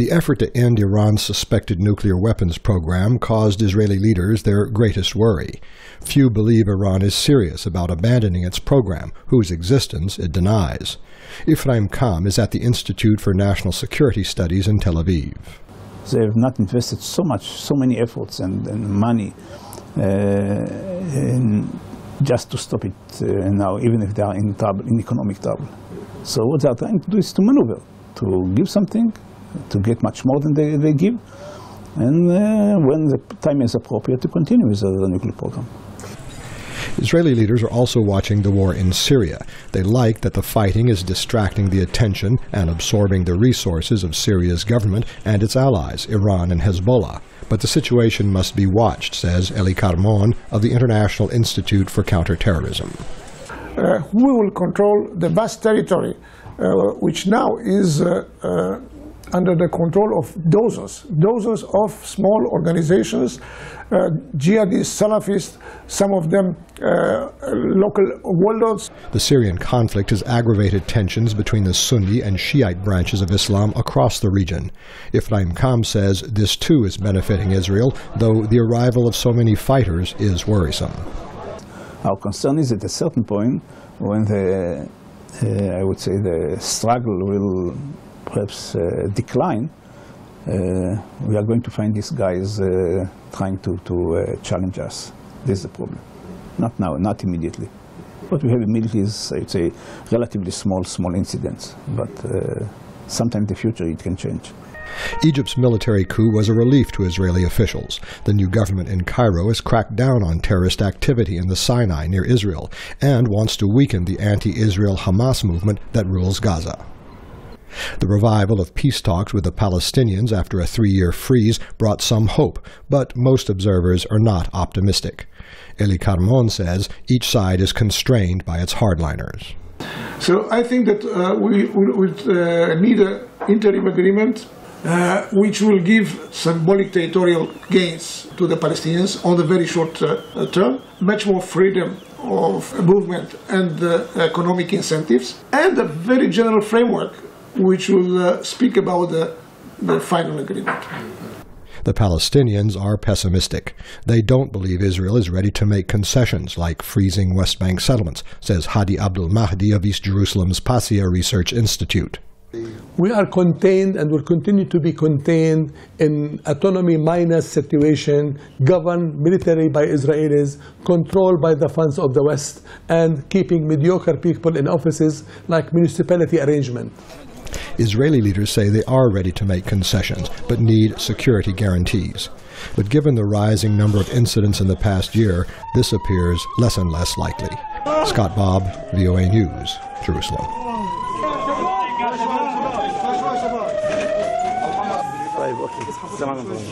The effort to end Iran's suspected nuclear weapons program caused Israeli leaders their greatest worry. Few believe Iran is serious about abandoning its program, whose existence it denies. Ephraim Kam is at the Institute for National Security Studies in Tel Aviv. They have not invested so many efforts and money just to stop it now, even if they are in trouble, in economic trouble. So what they are trying to do is to maneuver, to give something, to get much more than they give, and when the time is appropriate, to continue with the nuclear program. Israeli leaders are also watching the war in Syria. They like that the fighting is distracting the attention and absorbing the resources of Syria's government and its allies, Iran and Hezbollah. But the situation must be watched, says Eli Carmon of the International Institute for Counterterrorism. We will control the vast territory, which now is under the control of dozens of small organizations, jihadists, Salafists, some of them local warlords. The Syrian conflict has aggravated tensions between the Sunni and Shiite branches of Islam across the region. Ephraim Kam says this too is benefiting Israel, though the arrival of so many fighters is worrisome. Our concern is at a certain point when I would say the struggle will perhaps decline, we are going to find these guys trying to challenge us. This is the problem. Not now, not immediately. What we have immediately is, I'd say, relatively small incidents, but sometime in the future it can change. Egypt's military coup was a relief to Israeli officials. The new government in Cairo has cracked down on terrorist activity in the Sinai near Israel and wants to weaken the anti-Israel Hamas movement that rules Gaza. The revival of peace talks with the Palestinians after a 3-year freeze brought some hope, but most observers are not optimistic. Eli Carmon says each side is constrained by its hardliners. So I think that we need an interim agreement which will give symbolic territorial gains to the Palestinians on the very short term, much more freedom of movement and economic incentives, and a very general framework which will speak about the final agreement. The Palestinians are pessimistic. They don't believe Israel is ready to make concessions like freezing West Bank settlements, says Hadi Abdul Mahdi of East Jerusalem's Passia Research Institute. We are contained and will continue to be contained in autonomy minus situation, governed military by Israelis, controlled by the funds of the West, and keeping mediocre people in offices like municipality arrangement. Israeli leaders say they are ready to make concessions, but need security guarantees. But given the rising number of incidents in the past year, this appears less and less likely. Scott Bobb, VOA News, Jerusalem.